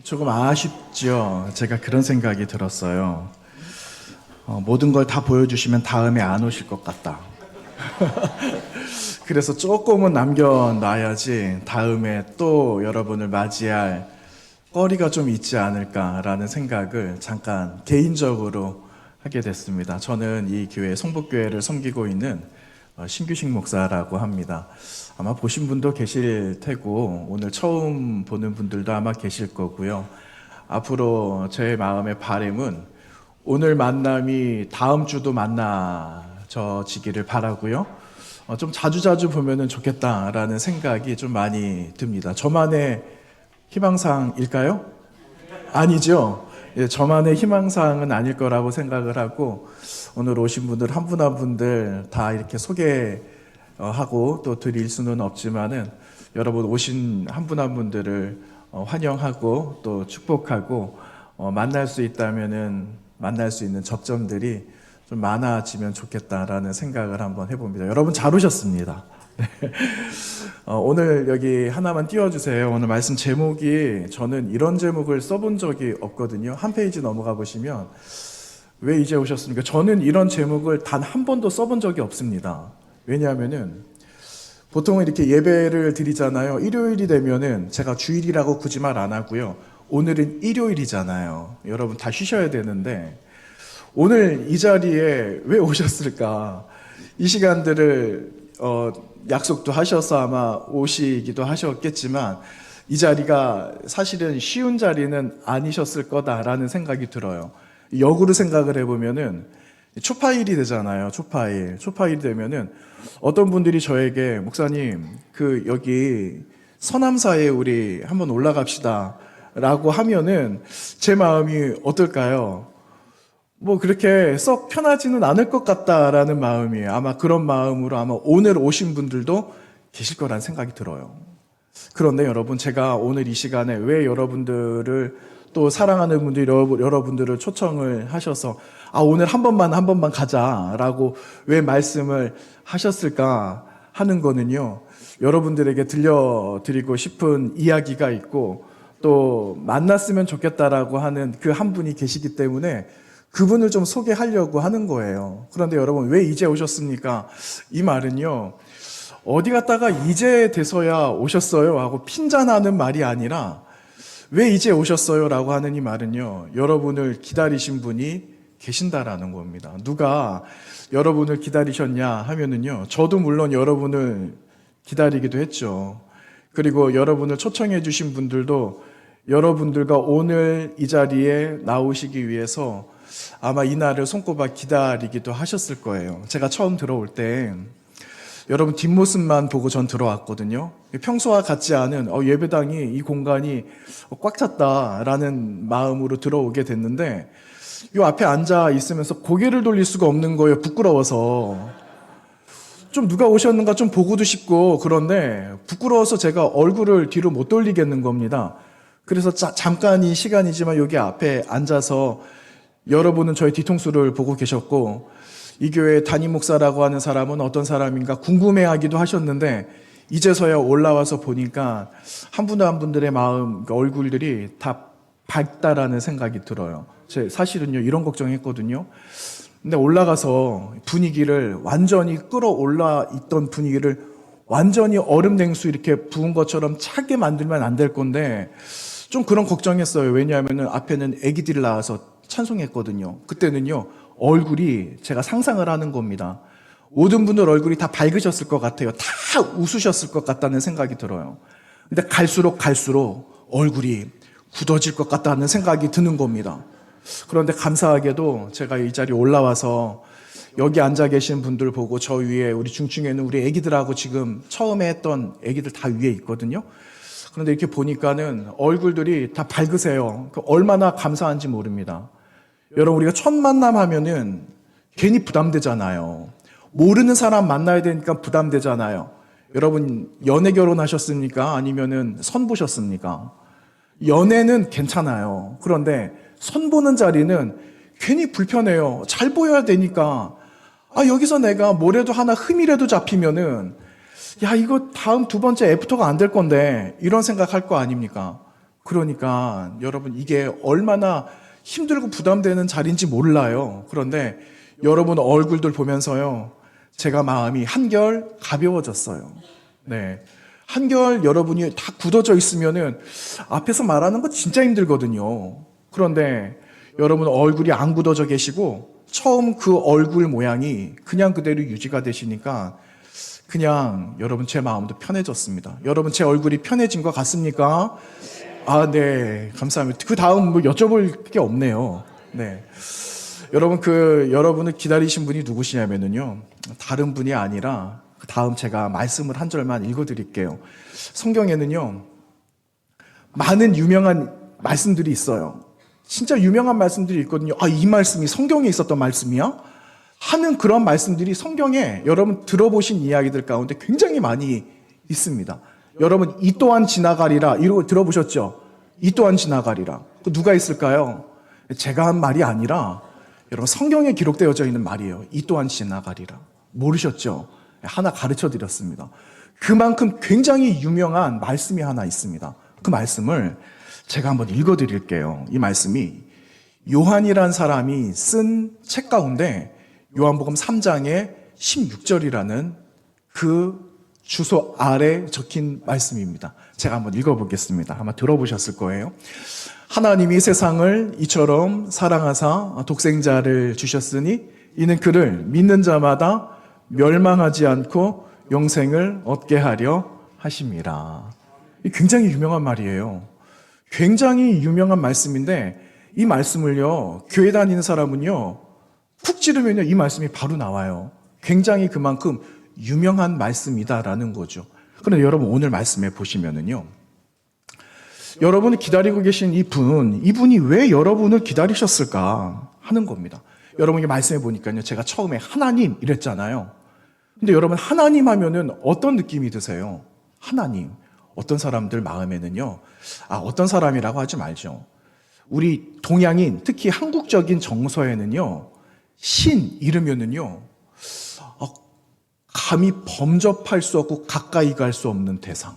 조금 아쉽죠. 제가 그런 생각이 들었어요. 모든 걸 다 보여주시면 다음에 안 오실 것 같다. 그래서 조금은 남겨놔야지 다음에 또 여러분을 맞이할 거리가 좀 있지 않을까라는 생각을 잠깐 개인적으로 하게 됐습니다. 저는 이 교회 성북교회를 섬기고 있는 신규식 목사라고 합니다. 아마 보신 분도 계실 테고 오늘 처음 보는 분들도 아마 계실 거고요. 앞으로 제 마음의 바람은 오늘 만남이 다음 주도 만나지기를 바라고요. 좀 자주자주 보면은 좋겠다라는 생각이 좀 많이 듭니다. 저만의 희망사항일까요? 아니죠. 예, 저만의 희망사항은 아닐 거라고 생각을 하고 오늘 오신 분들 한 분 한 분들 다 이렇게 소개하고 또 드릴 수는 없지만은 여러분 오신 한 분 한 분들을 환영하고 또 축복하고 만날 수 있다면은 만날 수 있는 접점들이 좀 많아지면 좋겠다라는 생각을 한번 해봅니다. 여러분 잘 오셨습니다. 오늘 여기 하나만 띄워주세요. 오늘 말씀 제목이 저는 이런 제목을 써본 적이 없거든요. 한 페이지 넘어가 보시면 왜 이제 오셨습니까? 저는 이런 제목을 단 한 번도 써본 적이 없습니다. 왜냐하면은 보통은 이렇게 예배를 드리잖아요. 일요일이 되면은 제가 주일이라고 굳이 말 안 하고요. 오늘은 일요일이잖아요. 여러분 다 쉬셔야 되는데 오늘 이 자리에 왜 오셨을까? 이 시간들을 약속도 하셔서 아마 오시기도 하셨겠지만 이 자리가 사실은 쉬운 자리는 아니셨을 거다라는 생각이 들어요. 역으로 생각을 해보면은 초파일이 되잖아요. 초파일 되면은 어떤 분들이 저에게 목사님 여기 서남사에 우리 한번 올라갑시다 라고 하면은 제 마음이 어떨까요? 뭐 그렇게 썩 편하지는 않을 것 같다라는 마음이에요. 아마 그런 마음으로 아마 오늘 오신 분들도 계실 거란 생각이 들어요. 그런데 여러분 제가 오늘 이 시간에 왜 여러분들을 또 사랑하는 분들이 여러분들을 초청을 하셔서 오늘 한 번만 가자라고 왜 말씀을 하셨을까 하는 거는요. 여러분들에게 들려드리고 싶은 이야기가 있고 또 만났으면 좋겠다라고 하는 그 한 분이 계시기 때문에 그분을 좀 소개하려고 하는 거예요. 그런데 여러분 왜 이제 오셨습니까? 이 말은요. 어디 갔다가 이제 돼서야 오셨어요 하고 핀잔하는 말이 아니라 왜 이제 오셨어요 라고 하는 이 말은요. 여러분을 기다리신 분이 계신다라는 겁니다. 누가 여러분을 기다리셨냐 하면은요. 저도 물론 여러분을 기다리기도 했죠. 그리고 여러분을 초청해 주신 분들도 여러분들과 오늘 이 자리에 나오시기 위해서 아마 이 날을 손꼽아 기다리기도 하셨을 거예요. 제가 처음 들어올 때 여러분 뒷모습만 보고 전 들어왔거든요. 평소와 같지 않은 예배당이 이 공간이 꽉 찼다라는 마음으로 들어오게 됐는데 이 앞에 앉아 있으면서 고개를 돌릴 수가 없는 거예요. 부끄러워서. 좀 누가 오셨는가 좀 보고도 싶고 그런데 부끄러워서 제가 얼굴을 뒤로 못 돌리겠는 겁니다. 그래서 잠깐이 시간이지만 여기 앞에 앉아서 여러분은 저의 뒤통수를 보고 계셨고 이 교회 담임 목사라고 하는 사람은 어떤 사람인가 궁금해하기도 하셨는데 이제서야 올라와서 보니까 한 분 한 분들의 마음, 얼굴들이 다 밝다라는 생각이 들어요. 제 사실은요 이런 걱정했거든요. 근데 올라가서 분위기를 완전히 끌어올라 있던 분위기를 완전히 얼음 냉수 이렇게 부은 것처럼 차게 만들면 안 될 건데 좀 그런 걱정했어요. 왜냐하면 앞에는 애기들이 나와서 찬송했거든요. 그때는요 얼굴이 제가 상상을 하는 겁니다. 모든 분들 얼굴이 다 밝으셨을 것 같아요. 다 웃으셨을 것 같다는 생각이 들어요. 근데 갈수록 얼굴이 굳어질 것 같다는 생각이 드는 겁니다. 그런데 감사하게도 제가 이 자리에 올라와서 여기 앉아 계신 분들 보고 저 위에 우리 중층에는 우리 애기들하고 지금 처음에 했던 애기들 다 위에 있거든요. 그런데 이렇게 보니까는 얼굴들이 다 밝으세요. 얼마나 감사한지 모릅니다. 여러분 우리가 첫 만남 하면은 괜히 부담되잖아요. 모르는 사람 만나야 되니까 부담되잖아요. 여러분 연애 결혼하셨습니까? 아니면은 선 보셨습니까? 연애는 괜찮아요. 그런데 선 보는 자리는 괜히 불편해요. 잘 보여야 되니까. 여기서 내가 뭐라도 하나 흠이라도 잡히면은 이거 다음 두 번째 애프터가 안 될 건데 이런 생각할 거 아닙니까? 그러니까 여러분 이게 얼마나 힘들고 부담되는 자리인지 몰라요. 그런데 여러분 얼굴들 보면서요. 제가 마음이 한결 가벼워졌어요. 네. 한결 여러분이 다 굳어져 있으면은 앞에서 말하는 거 진짜 힘들거든요. 그런데 여러분 얼굴이 안 굳어져 계시고 처음 그 얼굴 모양이 그냥 그대로 유지가 되시니까 그냥 여러분 제 마음도 편해졌습니다. 여러분 제 얼굴이 편해진 것 같습니까? 아, 네. 감사합니다. 그 다음 뭐 여쭤볼 게 없네요. 네. 여러분 여러분을 기다리신 분이 누구시냐면요. 다른 분이 아니라 그 다음 제가 말씀을 한 절만 읽어 드릴게요. 성경에는요. 많은 유명한 말씀들이 있어요. 진짜 유명한 말씀들이 있거든요. 아, 이 말씀이 성경에 있었던 말씀이야? 하는 그런 말씀들이 성경에 여러분 들어보신 이야기들 가운데 굉장히 많이 있습니다. 여러분 이 또한 지나가리라 이러고 들어보셨죠? 이 또한 지나가리라. 누가 있을까요? 제가 한 말이 아니라 여러분 성경에 기록되어져 있는 말이에요. 이 또한 지나가리라. 모르셨죠? 하나 가르쳐 드렸습니다. 그만큼 굉장히 유명한 말씀이 하나 있습니다. 그 말씀을 제가 한번 읽어 드릴게요. 이 말씀이 요한이란 사람이 쓴 책 가운데 요한복음 3장의 16절이라는 그 주소 아래 적힌 말씀입니다. 제가 한번 읽어보겠습니다. 아마 들어보셨을 거예요. 하나님이 세상을 이처럼 사랑하사 독생자를 주셨으니 이는 그를 믿는 자마다 멸망하지 않고 영생을 얻게 하려 하심이라. 굉장히 유명한 말이에요. 굉장히 유명한 말씀인데 이 말씀을요, 교회 다니는 사람은요, 푹 찌르면요, 이 말씀이 바로 나와요. 굉장히 그만큼 유명한 말씀이다라는 거죠. 그런데 여러분 오늘 말씀에 보시면은요, 여러분이 기다리고 계신 이분이 왜 여러분을 기다리셨을까 하는 겁니다. 여러분이 말씀해 보니까요, 제가 처음에 하나님 이랬잖아요. 근데 여러분 하나님 하면은 어떤 느낌이 드세요? 하나님. 어떤 사람들 마음에는요, 어떤 사람이라고 하지 말죠. 우리 동양인, 특히 한국적인 정서에는요, 신 이르면은요, 감히 범접할 수 없고 가까이 갈 수 없는 대상.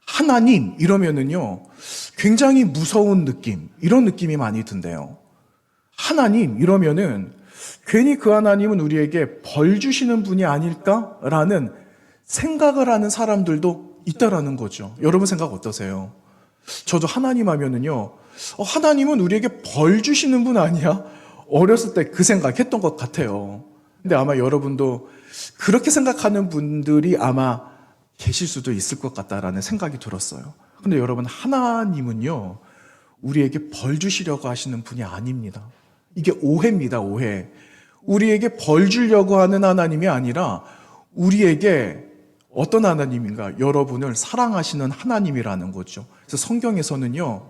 하나님 이러면은요, 굉장히 무서운 느낌, 이런 느낌이 많이 든대요. 하나님 이러면은 괜히 그 하나님은 우리에게 벌 주시는 분이 아닐까라는 생각을 하는 사람들도 있다라는 거죠. 여러분 생각 어떠세요? 저도 하나님 하면은요, 하나님은 우리에게 벌 주시는 분 아니야? 어렸을 때 그 생각했던 것 같아요. 근데 아마 여러분도 그렇게 생각하는 분들이 아마 계실 수도 있을 것 같다라는 생각이 들었어요. 근데 여러분 하나님은요, 우리에게 벌 주시려고 하시는 분이 아닙니다. 이게 오해입니다, 오해. 우리에게 벌 주려고 하는 하나님이 아니라 우리에게 어떤 하나님인가? 여러분을 사랑하시는 하나님이라는 거죠. 그래서 성경에서는요,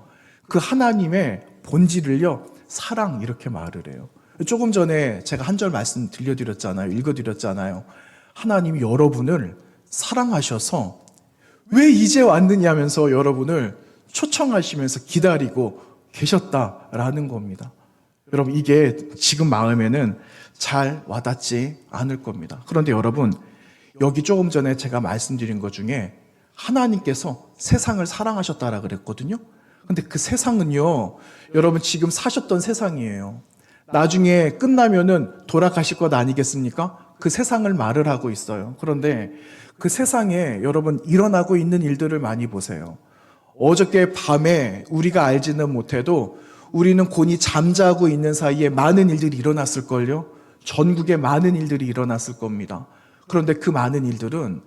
그 하나님의 본질을요, 사랑 이렇게 말을 해요. 조금 전에 제가 한 절 말씀 들려드렸잖아요. 읽어드렸잖아요. 하나님이 여러분을 사랑하셔서 왜 이제 왔느냐면서 여러분을 초청하시면서 기다리고 계셨다라는 겁니다. 여러분 이게 지금 마음에는 잘 와닿지 않을 겁니다. 그런데 여러분 여기 조금 전에 제가 말씀드린 것 중에 하나님께서 세상을 사랑하셨다라 그랬거든요. 근데 그 세상은요, 여러분 지금 사셨던 세상이에요. 나중에 끝나면은 돌아가실 것 아니겠습니까? 그 세상을 말을 하고 있어요. 그런데 그 세상에 여러분 일어나고 있는 일들을 많이 보세요. 어저께 밤에 우리가 알지는 못해도 우리는 곤히 잠자고 있는 사이에 많은 일들이 일어났을걸요? 전국에 많은 일들이 일어났을 겁니다. 그런데 그 많은 일들은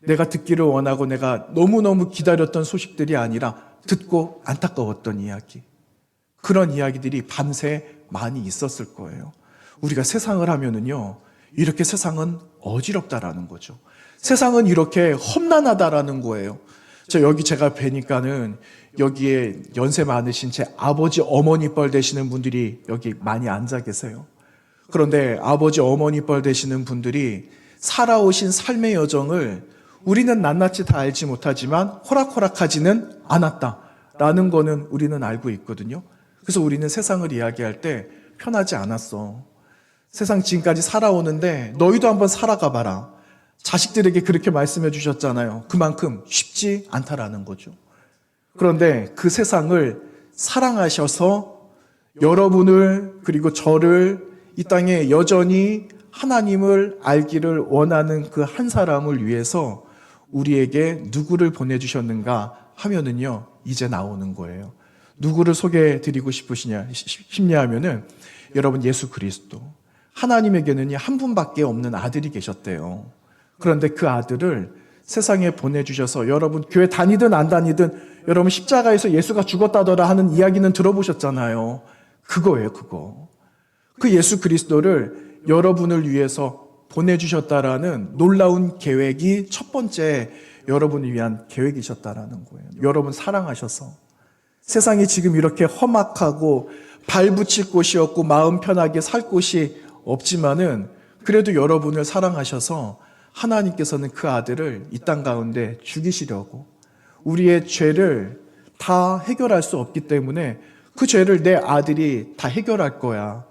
내가 듣기를 원하고 내가 너무너무 기다렸던 소식들이 아니라 듣고 안타까웠던 이야기. 그런 이야기들이 밤새 많이 있었을 거예요. 우리가 세상을 하면은요, 이렇게 세상은 어지럽다라는 거죠. 세상은 이렇게 험난하다라는 거예요. 여기 제가 뵈니까는 여기에 연세 많으신 제 아버지 어머니 뻘 되시는 분들이 여기 많이 앉아 계세요. 그런데 아버지 어머니 뻘 되시는 분들이 살아오신 삶의 여정을 우리는 낱낱이 다 알지 못하지만 호락호락하지는 않았다라는 거는 우리는 알고 있거든요. 그래서 우리는 세상을 이야기할 때 편하지 않았어. 세상 지금까지 살아오는데 너희도 한번 살아가 봐라. 자식들에게 그렇게 말씀해 주셨잖아요. 그만큼 쉽지 않다라는 거죠. 그런데 그 세상을 사랑하셔서 여러분을 그리고 저를 이 땅에 여전히 하나님을 알기를 원하는 그 한 사람을 위해서 우리에게 누구를 보내주셨는가 하면은요, 이제 나오는 거예요. 누구를 소개해드리고 싶냐 하면은 여러분 예수 그리스도. 하나님에게는 한 분밖에 없는 아들이 계셨대요. 그런데 그 아들을 세상에 보내주셔서 여러분 교회 다니든 안 다니든 여러분 십자가에서 예수가 죽었다더라 하는 이야기는 들어보셨잖아요. 그거예요, 그거. 그 예수 그리스도를 여러분을 위해서 보내주셨다라는 놀라운 계획이 첫 번째 여러분을 위한 계획이셨다라는 거예요. 여러분 사랑하셔서 세상이 지금 이렇게 험악하고 발붙일 곳이 없고 마음 편하게 살 곳이 없지만은 그래도 여러분을 사랑하셔서 하나님께서는 그 아들을 이 땅 가운데 죽이시려고 우리의 죄를 다 해결할 수 없기 때문에 그 죄를 내 아들이 다 해결할 거야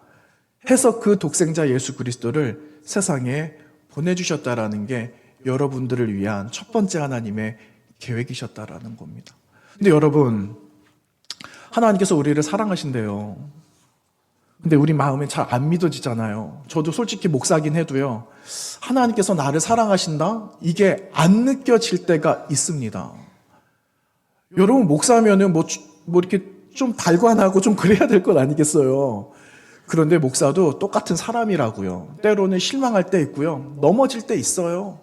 해서 그 독생자 예수 그리스도를 세상에 보내주셨다라는 게 여러분들을 위한 첫 번째 하나님의 계획이셨다라는 겁니다. 근데 여러분, 하나님께서 우리를 사랑하신대요. 근데 우리 마음에 잘 안 믿어지잖아요. 저도 솔직히 목사긴 해도요, 하나님께서 나를 사랑하신다? 이게 안 느껴질 때가 있습니다. 여러분, 목사면은 뭐 이렇게 좀 발관하고 좀 그래야 될 것 아니겠어요? 그런데 목사도 똑같은 사람이라고요. 때로는 실망할 때 있고요. 넘어질 때 있어요.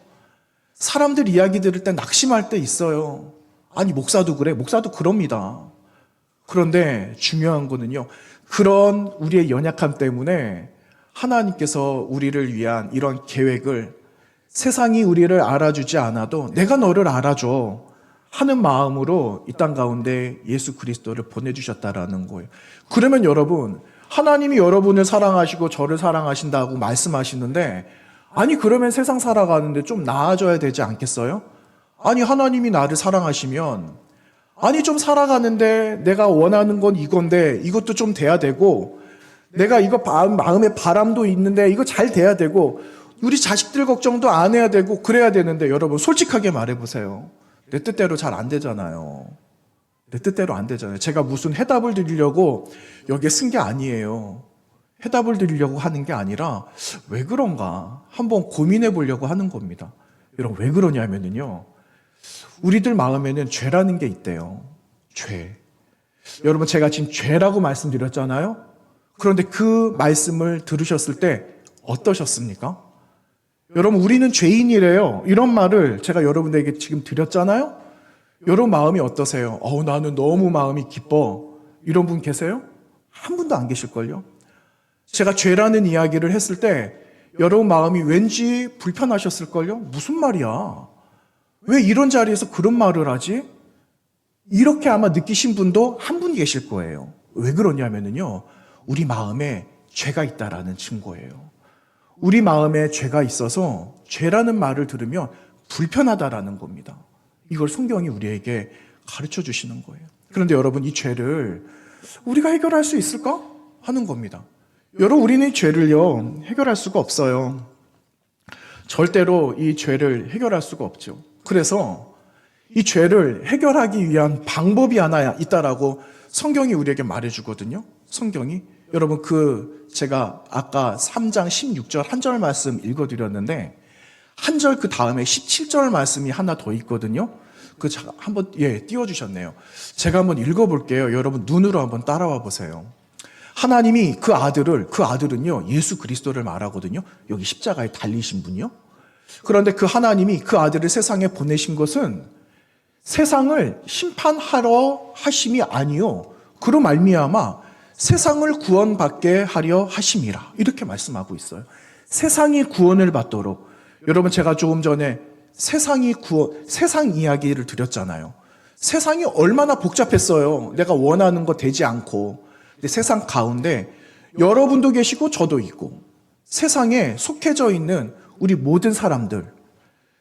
사람들 이야기 들을 때 낙심할 때 있어요. 아니, 목사도 그래? 목사도 그럽니다. 그런데 중요한 거는요, 그런 우리의 연약함 때문에 하나님께서 우리를 위한 이런 계획을 세상이 우리를 알아주지 않아도 내가 너를 알아줘 하는 마음으로 이 땅 가운데 예수 그리스도를 보내주셨다라는 거예요. 그러면 여러분, 하나님이 여러분을 사랑하시고 저를 사랑하신다고 말씀하시는데, 아니 그러면 세상 살아가는데 좀 나아져야 되지 않겠어요? 아니 하나님이 나를 사랑하시면, 아니 좀 살아가는데 내가 원하는 건 이건데 이것도 좀 돼야 되고, 내가 이거 마음에 바람도 있는데 이거 잘 돼야 되고, 우리 자식들 걱정도 안 해야 되고 그래야 되는데, 여러분 솔직하게 말해보세요. 내 뜻대로 잘 안 되잖아요. 내 뜻대로 안 되잖아요. 제가 무슨 해답을 드리려고 여기에 쓴 게 아니에요. 해답을 드리려고 하는 게 아니라 왜 그런가 한번 고민해 보려고 하는 겁니다. 여러분 왜 그러냐면요, 우리들 마음에는 죄라는 게 있대요. 죄. 여러분 제가 지금 죄라고 말씀드렸잖아요. 그런데 그 말씀을 들으셨을 때 어떠셨습니까? 여러분 우리는 죄인이래요. 이런 말을 제가 여러분들에게 지금 드렸잖아요. 여러분 마음이 어떠세요? 나는 너무 마음이 기뻐. 이런 분 계세요? 한 분도 안 계실걸요? 제가 죄라는 이야기를 했을 때 여러분 마음이 왠지 불편하셨을걸요? 무슨 말이야? 왜 이런 자리에서 그런 말을 하지? 이렇게 아마 느끼신 분도 한 분 계실 거예요. 왜 그러냐면요, 우리 마음에 죄가 있다라는 증거예요. 우리 마음에 죄가 있어서 죄라는 말을 들으면 불편하다라는 겁니다. 이걸 성경이 우리에게 가르쳐 주시는 거예요. 그런데 여러분, 이 죄를 우리가 해결할 수 있을까? 하는 겁니다. 여러분, 우리는 이 죄를요, 해결할 수가 없어요. 절대로 이 죄를 해결할 수가 없죠. 그래서 이 죄를 해결하기 위한 방법이 하나 있다라고 성경이 우리에게 말해주거든요. 성경이. 여러분, 제가 아까 3장 16절 한 절 말씀 읽어드렸는데, 한 절 그 다음에 17절 말씀이 하나 더 있거든요. 한번, 띄워주셨네요. 제가 한번 읽어볼게요. 여러분, 눈으로 한번 따라와 보세요. 하나님이 그 아들은요, 예수 그리스도를 말하거든요. 여기 십자가에 달리신 분이요. 그런데 그 하나님이 그 아들을 세상에 보내신 것은 세상을 심판하러 하심이 아니요, 그로 말미암아 세상을 구원받게 하려 하심이라. 이렇게 말씀하고 있어요. 세상이 구원을 받도록. 여러분, 제가 조금 전에 세상 이야기를 드렸잖아요. 세상이 얼마나 복잡했어요. 내가 원하는 거 되지 않고. 근데 세상 가운데 여러분도 계시고 저도 있고, 세상에 속해져 있는 우리 모든 사람들,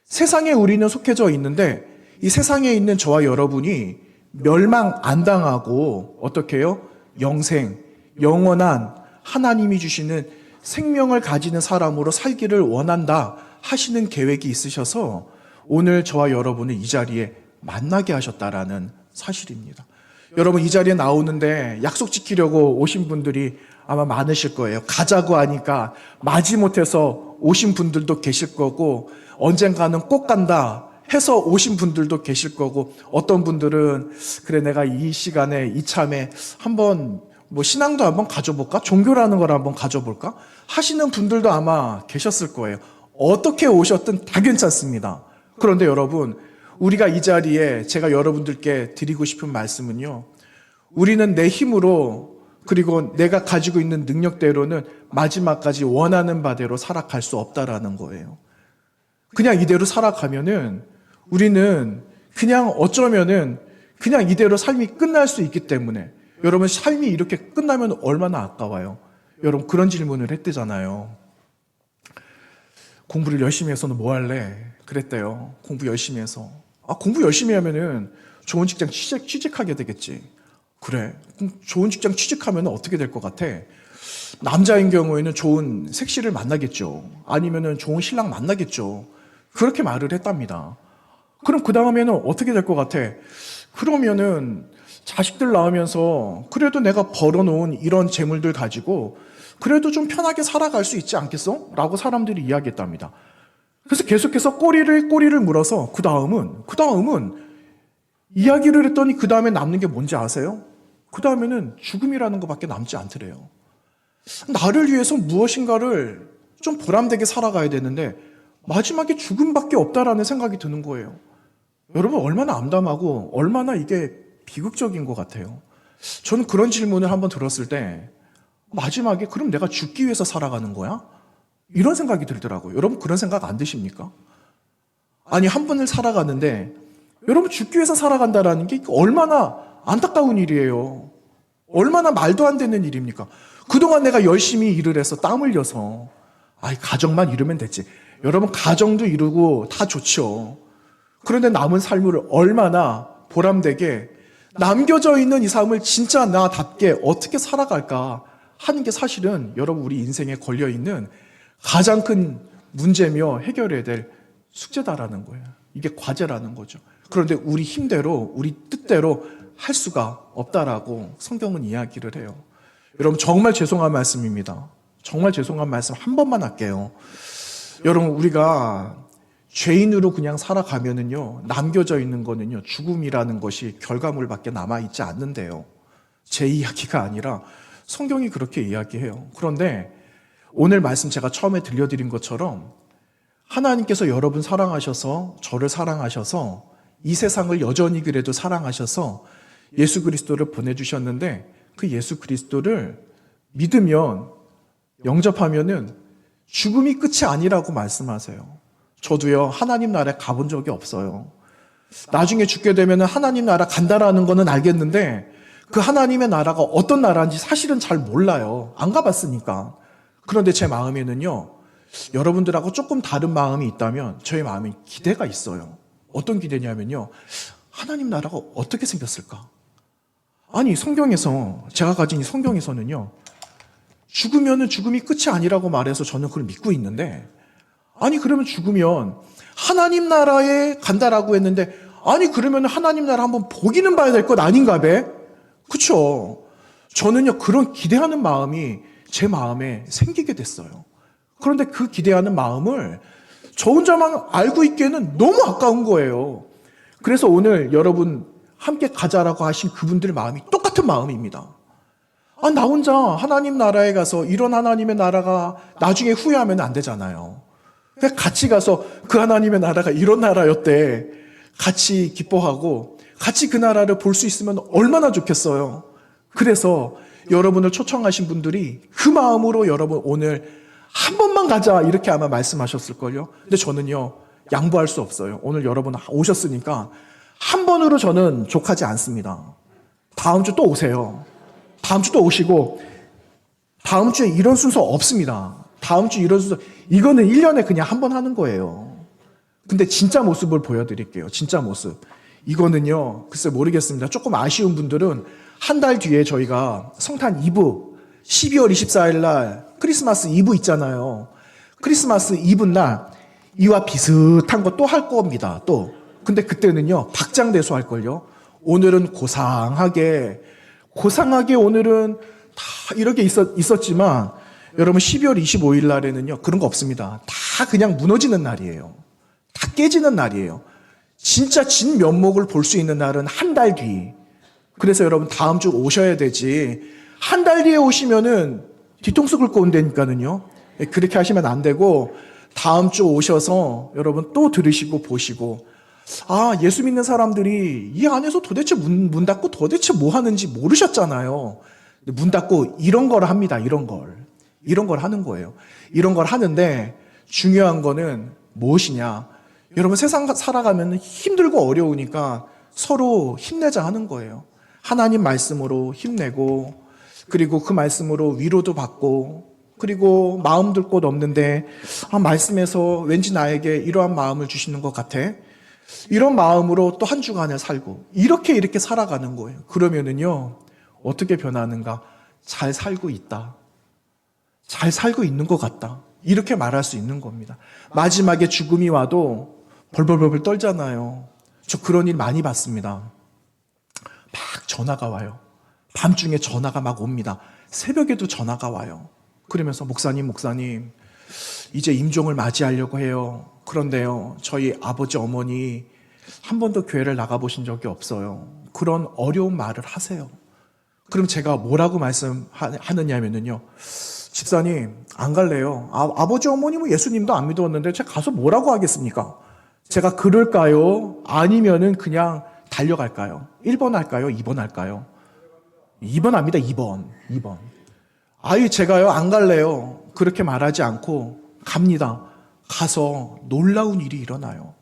세상에 우리는 속해져 있는데, 이 세상에 있는 저와 여러분이 멸망 안 당하고 어떻게 해요? 영생, 영원한 하나님이 주시는 생명을 가지는 사람으로 살기를 원한다 하시는 계획이 있으셔서 오늘 저와 여러분을 이 자리에 만나게 하셨다라는 사실입니다. 여러분 이 자리에 나오는데 약속 지키려고 오신 분들이 아마 많으실 거예요. 가자고 하니까 마지못해서 오신 분들도 계실 거고 언젠가는 꼭 간다 해서 오신 분들도 계실 거고 어떤 분들은 그래 내가 이 시간에 이참에 한번 뭐 신앙도 한번 가져볼까? 종교라는 걸 한번 가져볼까? 하시는 분들도 아마 계셨을 거예요. 어떻게 오셨든 다 괜찮습니다. 그런데 여러분 우리가 이 자리에 제가 여러분들께 드리고 싶은 말씀은요. 우리는 내 힘으로 그리고 내가 가지고 있는 능력대로는 마지막까지 원하는 바대로 살아갈 수 없다라는 거예요. 그냥 이대로 살아가면은 우리는 그냥 어쩌면은 그냥 이대로 삶이 끝날 수 있기 때문에 여러분 삶이 이렇게 끝나면 얼마나 아까워요. 여러분 그런 질문을 했대잖아요. 공부를 열심히 해서는 뭐 할래? 그랬대요. 공부 열심히 해서. 공부 열심히 하면은 좋은 직장 취직하게 되겠지. 그래. 그럼 좋은 직장 취직하면 어떻게 될 것 같아? 남자인 경우에는 좋은 색시를 만나겠죠. 아니면은 좋은 신랑 만나겠죠. 그렇게 말을 했답니다. 그럼 그 다음에는 어떻게 될 것 같아? 그러면은 자식들 낳으면서 그래도 내가 벌어놓은 이런 재물들 가지고 그래도 좀 편하게 살아갈 수 있지 않겠어? 라고 사람들이 이야기했답니다. 그래서 계속해서 꼬리를 물어서 그 다음은 이야기를 했더니 그 다음에 남는 게 뭔지 아세요? 그 다음에는 죽음이라는 것밖에 남지 않더래요. 나를 위해서 무엇인가를 좀 보람되게 살아가야 되는데 마지막에 죽음밖에 없다라는 생각이 드는 거예요. 여러분 얼마나 암담하고 얼마나 이게 비극적인 것 같아요. 저는 그런 질문을 한번 들었을 때 마지막에 그럼 내가 죽기 위해서 살아가는 거야? 이런 생각이 들더라고요. 여러분 그런 생각 안 드십니까? 아니 한 번을 살아가는데 여러분 죽기 위해서 살아간다라는 게 얼마나 안타까운 일이에요. 얼마나 말도 안 되는 일입니까? 그동안 내가 열심히 일을 해서 땀 흘려서 가정만 이루면 됐지. 여러분 가정도 이루고 다 좋죠. 그런데 남은 삶을 얼마나 보람되게 남겨져 있는 이 삶을 진짜 나답게 어떻게 살아갈까 하는 게 사실은 여러분 우리 인생에 걸려있는 가장 큰 문제며 해결해야 될 숙제다라는 거예요. 이게 과제라는 거죠. 그런데 우리 힘대로 우리 뜻대로 할 수가 없다라고 성경은 이야기를 해요. 여러분 정말 죄송한 말씀입니다. 정말 죄송한 말씀 한 번만 할게요. 여러분 우리가 죄인으로 그냥 살아가면은요 남겨져 있는 거는요 죽음이라는 것이 결과물밖에 남아있지 않는데요. 제 이야기가 아니라 성경이 그렇게 이야기해요. 그런데 오늘 말씀 제가 처음에 들려드린 것처럼 하나님께서 여러분 사랑하셔서 저를 사랑하셔서 이 세상을 여전히 그래도 사랑하셔서 예수 그리스도를 보내주셨는데 그 예수 그리스도를 믿으면 영접하면은 죽음이 끝이 아니라고 말씀하세요. 저도요 하나님 나라에 가본 적이 없어요. 나중에 죽게 되면 하나님 나라 간다라는 거는 알겠는데 그 하나님의 나라가 어떤 나라인지 사실은 잘 몰라요. 안 가봤으니까. 그런데 제 마음에는요 여러분들하고 조금 다른 마음이 있다면 저의 마음에 기대가 있어요. 어떤 기대냐면요 하나님 나라가 어떻게 생겼을까? 아니 성경에서 제가 가진 이 성경에서는요 죽으면은 죽음이 끝이 아니라고 말해서 저는 그걸 믿고 있는데 아니 그러면 죽으면 하나님 나라에 간다라고 했는데 아니 그러면 하나님 나라 한번 보기는 봐야 될 것 아닌가 배? 그쵸? 저는요 그런 기대하는 마음이 제 마음에 생기게 됐어요. 그런데 그 기대하는 마음을 저 혼자만 알고 있기에는 너무 아까운 거예요. 그래서 오늘 여러분 함께 가자라고 하신 그분들의 마음이 똑같은 마음입니다. 나 혼자 하나님 나라에 가서 이런 하나님의 나라가 나중에 후회하면 안 되잖아요. 같이 가서 그 하나님의 나라가 이런 나라였대. 같이 기뻐하고 같이 그 나라를 볼 수 있으면 얼마나 좋겠어요. 그래서 여러분을 초청하신 분들이 그 마음으로 여러분 오늘 한 번만 가자 이렇게 아마 말씀하셨을걸요. 근데 저는요 양보할 수 없어요. 오늘 여러분 오셨으니까 한 번으로 저는 족하지 않습니다. 다음 주 또 오세요. 다음 주 또 오시고 다음 주에 이런 순서 없습니다. 다음 주 이런 순서 이거는 1년에 그냥 한 번 하는 거예요. 근데 진짜 모습을 보여드릴게요. 진짜 모습. 이거는요 글쎄 모르겠습니다. 조금 아쉬운 분들은 한 달 뒤에 저희가 성탄 이브 12월 24일 날 크리스마스 이브 있잖아요. 크리스마스 이브 날 이와 비슷한 거 또 할 겁니다. 또 근데 그때는요 박장대소 할걸요. 오늘은 고상하게 오늘은 다 이렇게 있었지만 여러분 12월 25일 날에는요 그런 거 없습니다. 다 그냥 무너지는 날이에요. 다 깨지는 날이에요. 진짜 진 면목을 볼 수 있는 날은 한 달 뒤. 그래서 여러분 다음 주 오셔야 되지. 한 달 뒤에 오시면은 뒤통수 긁고 온다니까는요. 그렇게 하시면 안 되고 다음 주 오셔서 여러분 또 들으시고 보시고 예수 믿는 사람들이 이 안에서 도대체 문 닫고 도대체 뭐 하는지 모르셨잖아요. 문 닫고 이런 걸 합니다. 이런 걸 하는 거예요. 이런 걸 하는데 중요한 거는 무엇이냐? 여러분 세상 살아가면 힘들고 어려우니까 서로 힘내자 하는 거예요. 하나님 말씀으로 힘내고 그리고 그 말씀으로 위로도 받고 그리고 마음 들 곳 없는데 말씀에서 왠지 나에게 이러한 마음을 주시는 것 같아. 이런 마음으로 또 한 주간을 살고 이렇게 살아가는 거예요. 그러면은요 어떻게 변하는가? 잘 살고 있다. 잘 살고 있는 것 같다. 이렇게 말할 수 있는 겁니다. 마지막에 죽음이 와도 벌벌벌 떨잖아요. 저 그런 일 많이 봤습니다. 막 전화가 와요. 밤중에 전화가 막 옵니다. 새벽에도 전화가 와요. 그러면서 목사님 이제 임종을 맞이하려고 해요. 그런데요 저희 아버지 어머니 한 번도 교회를 나가보신 적이 없어요. 그런 어려운 말을 하세요. 그럼 제가 뭐라고 말씀하느냐면요 집사님 안 갈래요. 아버지 어머님은 예수님도 안 믿었는데 제가 가서 뭐라고 하겠습니까? 제가 그럴까요? 아니면은 그냥 달려갈까요? 1번 할까요? 2번 할까요? 2번 합니다. 2번. 제가요 안 갈래요. 그렇게 말하지 않고 갑니다. 가서 놀라운 일이 일어나요.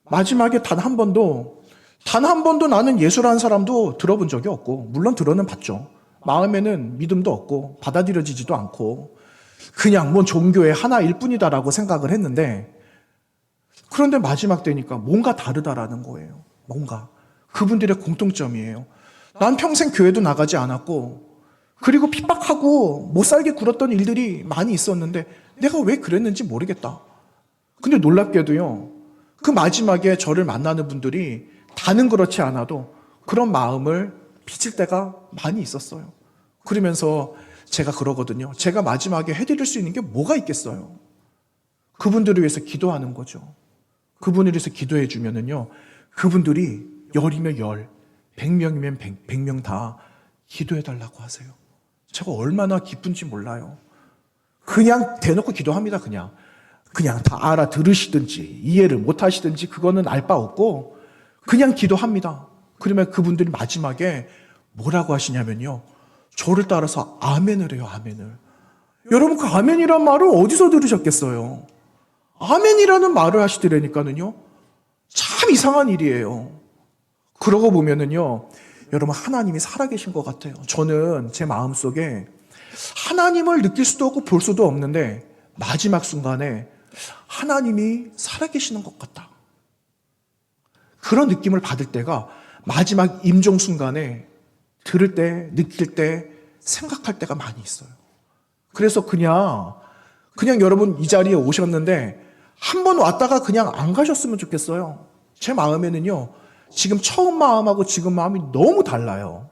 마지막에 단 한 번도 나는 예수라는 사람도 들어본 적이 없고 물론 들어는 봤죠. 마음에는 믿음도 없고 받아들여지지도 않고 그냥 뭔 종교의 하나일 뿐이다라고 생각을 했는데 그런데 마지막 되니까 뭔가 다르다라는 거예요. 뭔가. 그분들의 공통점이에요. 난 평생 교회도 나가지 않았고 그리고 핍박하고 못 살게 굴었던 일들이 많이 있었는데 내가 왜 그랬는지 모르겠다. 근데 놀랍게도요. 그 마지막에 저를 만나는 분들이 다는 그렇지 않아도 그런 마음을 빚을 때가 많이 있었어요. 그러면서 제가 그러거든요. 제가 마지막에 해드릴 수 있는 게 뭐가 있겠어요? 그분들을 위해서 기도하는 거죠. 그분을 위해서 기도해 주면은요. 그분들이 10이면 10, 100명이면 100명 다 기도해 달라고 하세요. 제가 얼마나 기쁜지 몰라요. 그냥 대놓고 기도합니다. 그냥 다 알아들으시든지 이해를 못 하시든지 그거는 알 바 없고 그냥 기도합니다. 그러면 그분들이 마지막에 뭐라고 하시냐면요. 저를 따라서 아멘을 해요. 아멘을. 여러분 그 아멘이란 말을 어디서 들으셨겠어요? 아멘이라는 말을 하시더라니까는요. 참 이상한 일이에요. 그러고 보면은요. 여러분 하나님이 살아계신 것 같아요. 저는 제 마음속에 하나님을 느낄 수도 없고 볼 수도 없는데 마지막 순간에 하나님이 살아계시는 것 같다. 그런 느낌을 받을 때가 마지막 임종 순간에 들을 때, 느낄 때, 생각할 때가 많이 있어요. 그래서 그냥 여러분 이 자리에 오셨는데 한 번 왔다가 그냥 안 가셨으면 좋겠어요. 제 마음에는요. 지금 처음 마음하고 지금 마음이 너무 달라요.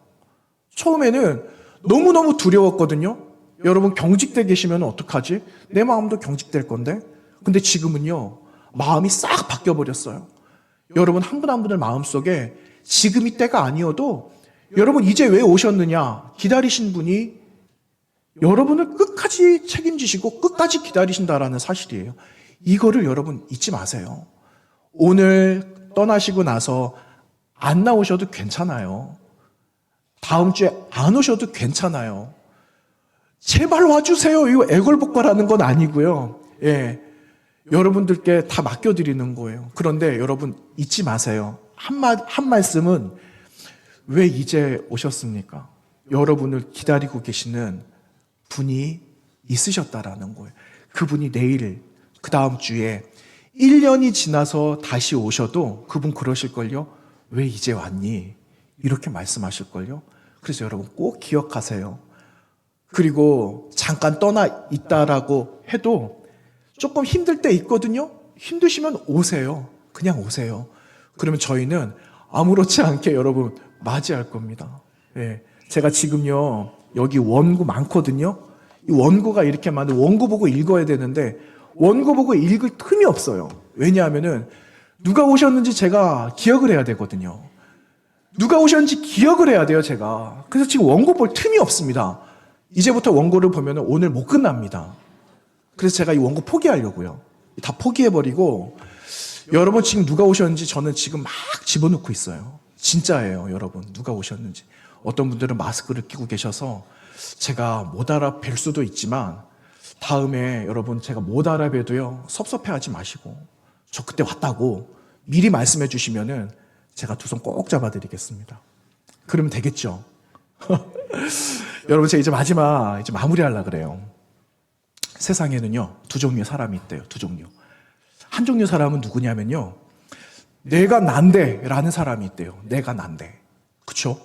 처음에는 너무너무 두려웠거든요. 여러분 경직돼 계시면 어떡하지? 내 마음도 경직될 건데. 근데 지금은요. 마음이 싹 바뀌어버렸어요. 여러분 한 분 한 분의 마음속에 지금 이때가 아니어도 여러분 이제 왜 오셨느냐 기다리신 분이 여러분을 끝까지 책임지시고 끝까지 기다리신다라는 사실이에요. 이거를 여러분 잊지 마세요. 오늘 떠나시고 나서 안 나오셔도 괜찮아요. 다음 주에 안 오셔도 괜찮아요. 제발 와주세요. 이거 애걸복걸하는 건 아니고요. 예, 여러분들께 다 맡겨드리는 거예요. 그런데 여러분 잊지 마세요. 한 말씀은 왜 이제 오셨습니까? 여러분을 기다리고 계시는 분이 있으셨다라는 거예요. 그분이 내일, 그 다음 주에 1년이 지나서 다시 오셔도 그분 그러실걸요. 왜 이제 왔니? 이렇게 말씀하실걸요. 그래서 여러분 꼭 기억하세요. 그리고 잠깐 떠나 있다라고 해도 조금 힘들 때 있거든요. 힘드시면 오세요. 그냥 오세요. 그러면 저희는 아무렇지 않게 여러분 맞이할 겁니다. 예. 제가 지금요, 여기 원고 많거든요. 이 원고가 이렇게 많은 원고 보고 읽어야 되는데, 원고 보고 읽을 틈이 없어요. 왜냐하면은, 누가 오셨는지 제가 기억을 해야 되거든요. 누가 오셨는지 기억을 해야 돼요, 제가. 그래서 지금 원고 볼 틈이 없습니다. 이제부터 원고를 보면 오늘 못 끝납니다. 그래서 제가 이 원고 포기하려고요. 다 포기해버리고, 여러분 지금 누가 오셨는지 저는 지금 막 집어넣고 있어요. 진짜예요, 여러분. 누가 오셨는지. 어떤 분들은 마스크를 끼고 계셔서 제가 못 알아뵐 수도 있지만, 다음에 여러분 제가 못 알아봬도요, 섭섭해하지 마시고, 저 그때 왔다고 미리 말씀해 주시면은 제가 두 손 꼭 잡아드리겠습니다. 그러면 되겠죠? 여러분, 제가 이제 마무리하려고 그래요. 세상에는요, 두 종류의 사람이 있대요, 두 종류. 한 종류 사람은 누구냐면요, 내가 난데 라는 사람이 있대요. 내가 난데. 그쵸?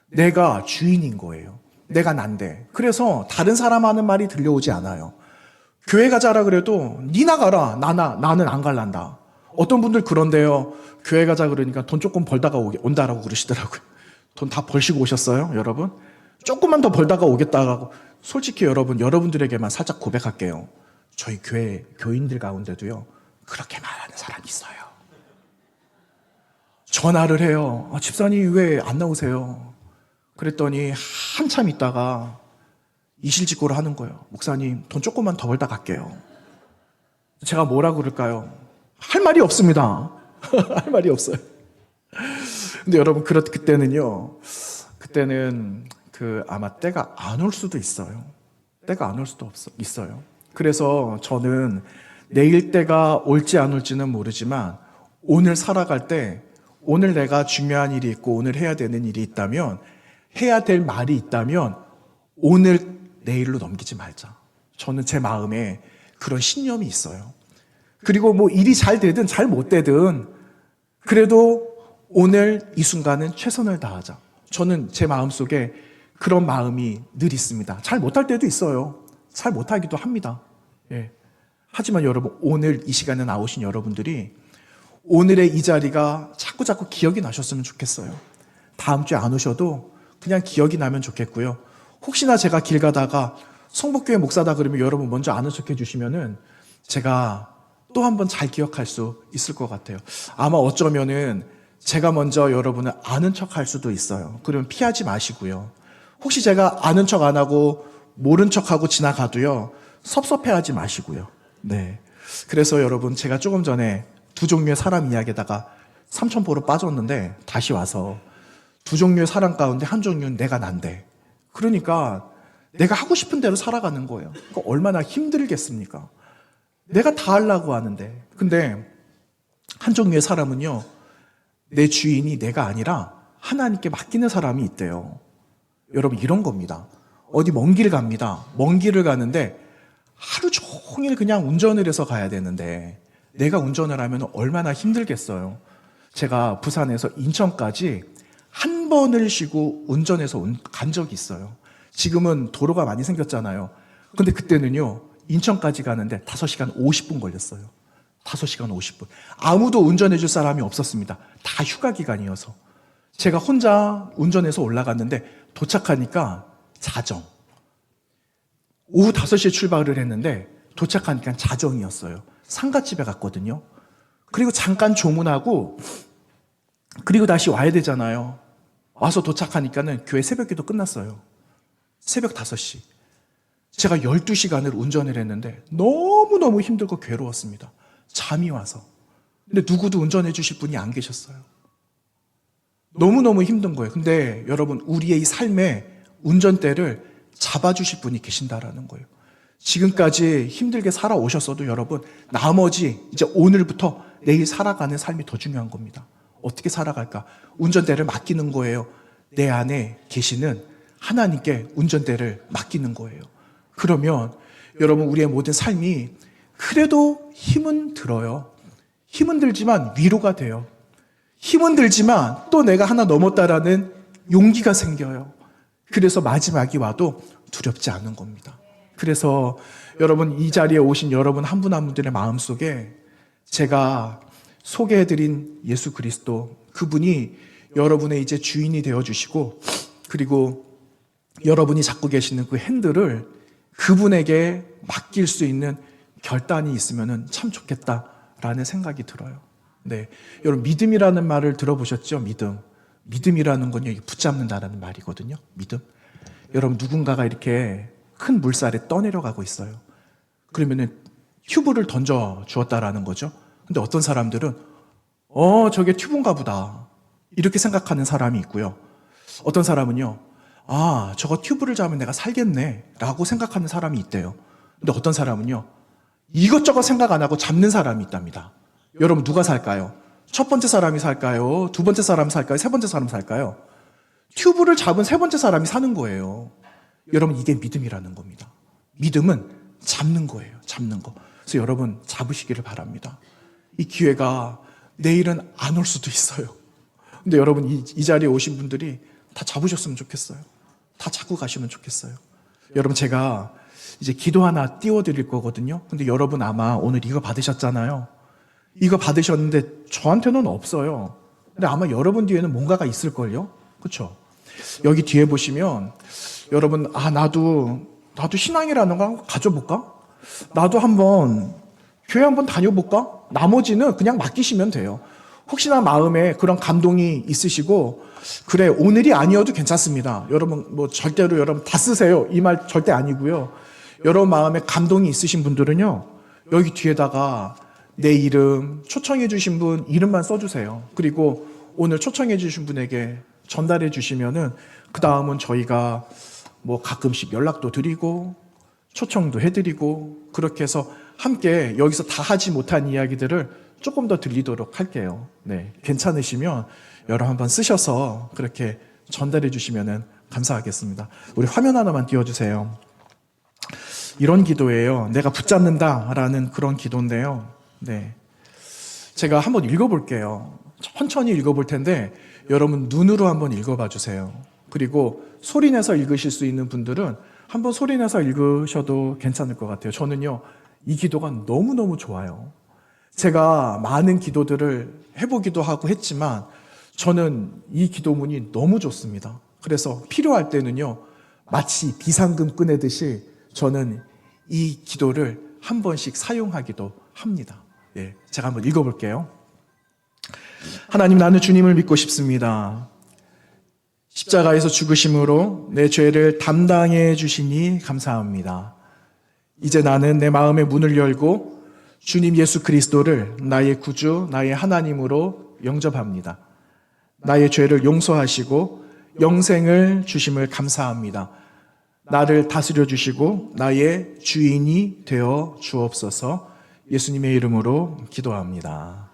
내가 주인인 거예요. 내가 난데. 그래서 다른 사람 하는 말이 들려오지 않아요. 교회 가자라 그래도 니나 가라. 나는 안 갈란다. 어떤 분들 그런데요. 교회 가자 그러니까 돈 조금 벌다가 온다라고 그러시더라고요. 돈 다 벌시고 오셨어요, 여러분? 조금만 더 벌다가 오겠다고. 솔직히 여러분들에게만 살짝 고백할게요. 저희 교회 교인들 가운데도요, 그렇게 말하는 사람이 있어요. 전화를 해요. 집사님 왜 안 나오세요? 그랬더니 한참 있다가 이실직고를 하는 거예요. 목사님, 돈 조금만 더 벌다 갈게요. 제가 뭐라 그럴까요? 할 말이 없습니다. 할 말이 없어요. 근데 여러분, 그때는 아마 때가 안 올 수도 있어요. 때가 안 올 수도 있어요. 그래서 저는 내일 때가 올지 안 올지는 모르지만, 오늘 살아갈 때, 오늘 내가 중요한 일이 있고, 오늘 해야 되는 일이 있다면, 해야 될 말이 있다면, 오늘 내일로 넘기지 말자. 저는 제 마음에 그런 신념이 있어요. 그리고 뭐 일이 잘 되든 잘 못 되든 그래도 오늘 이 순간은 최선을 다하자. 저는 제 마음속에 그런 마음이 늘 있습니다. 잘 못할 때도 있어요. 잘 못하기도 합니다. 예. 하지만 여러분, 오늘 이 시간에 나오신 여러분들이 오늘의 이 자리가 자꾸 기억이 나셨으면 좋겠어요. 다음 주에 안 오셔도 그냥 기억이 나면 좋겠고요. 혹시나 제가 길 가다가 성북교회 목사다 그러면 여러분 먼저 아는 척 해주시면은 제가 또 한 번 잘 기억할 수 있을 것 같아요. 아마 어쩌면은 제가 먼저 여러분을 아는 척 할 수도 있어요. 그러면 피하지 마시고요. 혹시 제가 아는 척 안 하고 모른 척 하고 지나가도요, 섭섭해하지 마시고요. 네. 그래서 여러분, 제가 조금 전에 두 종류의 사람 이야기에다가 삼천포로 빠졌는데 다시 와서 두 종류의 사람 가운데 한 종류는 내가 난데. 그러니까 내가 하고 싶은 대로 살아가는 거예요. 그러니까 얼마나 힘들겠습니까? 내가 다 하려고 하는데. 근데 한 종류의 사람은요, 내 주인이 내가 아니라 하나님께 맡기는 사람이 있대요. 여러분, 이런 겁니다. 어디 먼 길 갑니다. 먼 길을 가는데 하루 종일 그냥 운전을 해서 가야 되는데 내가 운전을 하면 얼마나 힘들겠어요. 제가 부산에서 인천까지 한 번을 쉬고 운전해서 간 적이 있어요. 지금은 도로가 많이 생겼잖아요. 근데 그때는요, 인천까지 가는데 5시간 50분 걸렸어요. 5시간 50분. 아무도 운전해 줄 사람이 없었습니다. 다 휴가 기간이어서. 제가 혼자 운전해서 올라갔는데 도착하니까 자정. 오후 5시에 출발을 했는데 도착하니까 자정이었어요. 상가집에 갔거든요. 그리고 잠깐 조문하고 그리고 다시 와야 되잖아요. 와서 도착하니까는 교회 새벽기도 끝났어요. 새벽 5시. 제가 12시간을 운전을 했는데 너무너무 힘들고 괴로웠습니다. 잠이 와서. 근데 누구도 운전해 주실 분이 안 계셨어요. 너무너무 힘든 거예요. 근데 여러분, 우리의 이 삶의 운전대를 잡아주실 분이 계신다라는 거예요. 지금까지 힘들게 살아오셨어도 여러분, 나머지 이제 오늘부터 내일 살아가는 삶이 더 중요한 겁니다. 어떻게 살아갈까? 운전대를 맡기는 거예요. 내 안에 계시는 하나님께 운전대를 맡기는 거예요. 그러면 여러분, 우리의 모든 삶이 그래도 힘은 들어요. 힘은 들지만 위로가 돼요. 힘은 들지만 또 내가 하나 넘었다라는 용기가 생겨요. 그래서 마지막이 와도 두렵지 않은 겁니다. 그래서 여러분, 이 자리에 오신 여러분 한 분 한 분들의 마음속에 제가 소개해드린 예수 그리스도, 그분이 여러분의 이제 주인이 되어주시고, 그리고 여러분이 잡고 계시는 그 핸들을 그분에게 맡길 수 있는 결단이 있으면 참 좋겠다라는 생각이 들어요. 네, 여러분 믿음이라는 말을 들어보셨죠? 믿음이라는 건요, 붙잡는다라는 말이거든요. 믿음. 여러분 누군가가 이렇게 큰 물살에 떠내려가고 있어요. 그러면은 튜브를 던져 주었다라는 거죠. 근데 어떤 사람들은 저게 튜브인가 보다 이렇게 생각하는 사람이 있고요. 어떤 사람은요, 저거 튜브를 잡으면 내가 살겠네 라고 생각하는 사람이 있대요. 근데 어떤 사람은요, 이것저것 생각 안 하고 잡는 사람이 있답니다. 여러분 누가 살까요? 첫 번째 사람이 살까요? 두 번째 사람이 살까요? 세 번째 사람이 살까요? 튜브를 잡은 세 번째 사람이 사는 거예요. 여러분 이게 믿음이라는 겁니다. 믿음은 잡는 거예요. 잡는 거. 그래서 여러분 잡으시기를 바랍니다. 이 기회가 내일은 안 올 수도 있어요. 근데 여러분 이 자리에 오신 분들이 다 잡으셨으면 좋겠어요. 다 잡고 가시면 좋겠어요. 여러분 제가 이제 기도 하나 띄워드릴 거거든요. 근데 여러분 아마 오늘 이거 받으셨잖아요. 이거 받으셨는데 저한테는 없어요. 근데 아마 여러분 뒤에는 뭔가가 있을걸요? 그렇죠? 여기 뒤에 보시면 여러분 나도 신앙이라는 거 한번 가져볼까? 나도 한번 교회 한번 다녀볼까? 나머지는 그냥 맡기시면 돼요. 혹시나 마음에 그런 감동이 있으시고 그래 오늘이 아니어도 괜찮습니다. 여러분 절대로 여러분 다 쓰세요. 이 말 절대 아니고요. 여러분 마음에 감동이 있으신 분들은요, 여기 뒤에다가 내 이름, 초청해 주신 분 이름만 써주세요. 그리고 오늘 초청해 주신 분에게 전달해 주시면은 그 다음은 저희가 가끔씩 연락도 드리고 초청도 해드리고 그렇게 해서 함께 여기서 다 하지 못한 이야기들을 조금 더 들리도록 할게요. 네, 괜찮으시면 여러 한번 쓰셔서 그렇게 전달해 주시면은 감사하겠습니다. 우리 화면 하나만 띄워주세요. 이런 기도예요. 내가 붙잡는다라는 그런 기도인데요. 네, 제가 한번 읽어볼게요. 천천히 읽어볼 텐데 여러분 눈으로 한번 읽어봐 주세요. 그리고 소리내서 읽으실 수 있는 분들은 한번 소리내서 읽으셔도 괜찮을 것 같아요. 저는요, 이 기도가 너무너무 좋아요. 제가 많은 기도들을 해보기도 하고 했지만 저는 이 기도문이 너무 좋습니다. 그래서 필요할 때는요, 마치 비상금 꺼내듯이 저는 이 기도를 한 번씩 사용하기도 합니다. 예, 제가 한번 읽어볼게요. 하나님, 나는 주님을 믿고 싶습니다. 십자가에서 죽으심으로 내 죄를 담당해 주시니 감사합니다. 이제 나는 내 마음의 문을 열고 주님 예수 그리스도를 나의 구주, 나의 하나님으로 영접합니다. 나의 죄를 용서하시고 영생을 주심을 감사합니다. 나를 다스려 주시고 나의 주인이 되어 주옵소서. 예수님의 이름으로 기도합니다.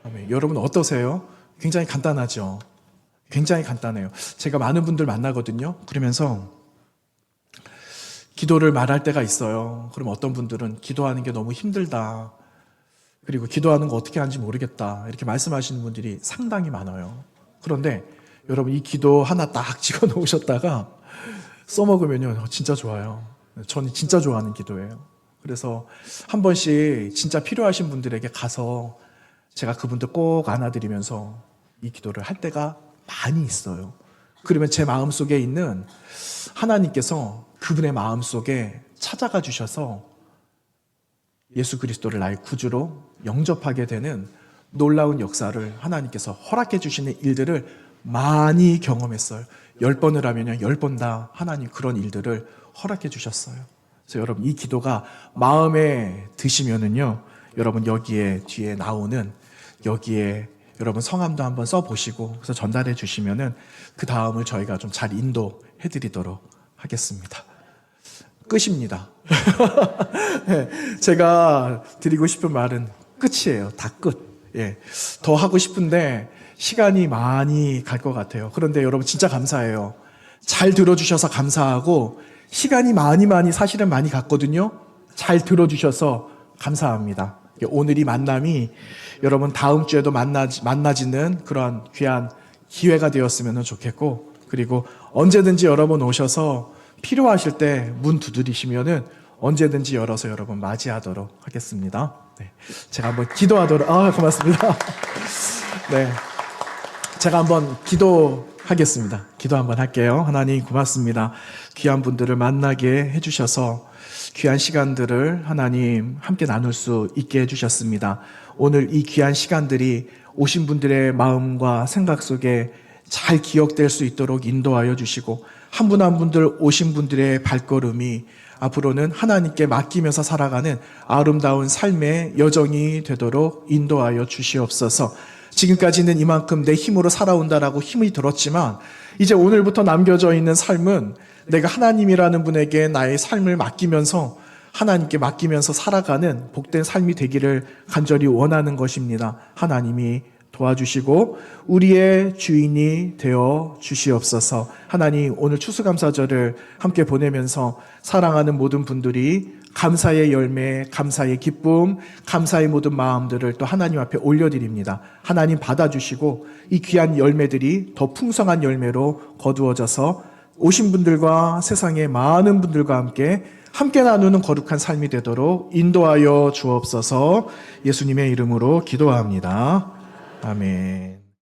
아멘. 여러분 어떠세요? 굉장히 간단하죠? 굉장히 간단해요. 제가 많은 분들 만나거든요. 그러면서 기도를 말할 때가 있어요. 그럼 어떤 분들은 기도하는 게 너무 힘들다. 그리고 기도하는 거 어떻게 하는지 모르겠다. 이렇게 말씀하시는 분들이 상당히 많아요. 그런데 여러분 이 기도 하나 딱 찍어 놓으셨다가 써먹으면요, 진짜 좋아요. 저는 진짜 좋아하는 기도예요. 그래서 한 번씩 진짜 필요하신 분들에게 가서 제가 그분들 꼭 안아드리면서 이 기도를 할 때가 많이 있어요. 그러면 제 마음속에 있는 하나님께서 그분의 마음속에 찾아가 주셔서 예수 그리스도를 나의 구주로 영접하게 되는 놀라운 역사를 하나님께서 허락해 주시는 일들을 많이 경험했어요. 10번을 하면요, 10번 다 하나님 그런 일들을 허락해 주셨어요. 그래서 여러분 이 기도가 마음에 드시면은요, 여러분 여기에 뒤에 나오는 여기에 여러분 성함도 한번 써보시고 그래서 전달해 주시면은 그 다음을 저희가 좀 잘 인도해 드리도록 하겠습니다. 끝입니다. 네, 제가 드리고 싶은 말은 끝이에요. 다 끝. 예, 더 하고 싶은데 시간이 많이 갈 것 같아요. 그런데 여러분 진짜 감사해요. 잘 들어주셔서 감사하고 시간이 많이 사실은 많이 갔거든요. 잘 들어주셔서 감사합니다. 오늘 이 만남이 여러분 다음 주에도 만나지는 그런 귀한 기회가 되었으면 좋겠고, 그리고 언제든지 여러분 오셔서 필요하실 때 문 두드리시면은 언제든지 열어서 여러분 맞이하도록 하겠습니다. 네, 제가 한번 기도하도록 고맙습니다. 네, 제가 한번 기도하겠습니다. 기도 한번 할게요. 하나님 고맙습니다. 귀한 분들을 만나게 해주셔서 귀한 시간들을 하나님 함께 나눌 수 있게 해주셨습니다. 오늘 이 귀한 시간들이 오신 분들의 마음과 생각 속에 잘 기억될 수 있도록 인도하여 주시고 한 분 한 분들 오신 분들의 발걸음이 앞으로는 하나님께 맡기면서 살아가는 아름다운 삶의 여정이 되도록 인도하여 주시옵소서. 지금까지는 이만큼 내 힘으로 살아온다라고 힘이 들었지만 이제 오늘부터 남겨져 있는 삶은 내가 하나님이라는 분에게 나의 삶을 맡기면서 하나님께 맡기면서 살아가는 복된 삶이 되기를 간절히 원하는 것입니다. 하나님이 도와주시고 우리의 주인이 되어 주시옵소서. 하나님, 오늘 추수감사절을 함께 보내면서 사랑하는 모든 분들이 감사의 열매, 감사의 기쁨, 감사의 모든 마음들을 또 하나님 앞에 올려드립니다. 하나님 받아주시고 이 귀한 열매들이 더 풍성한 열매로 거두어져서 오신 분들과 세상의 많은 분들과 함께 나누는 거룩한 삶이 되도록 인도하여 주옵소서. 예수님의 이름으로 기도합니다. 아멘.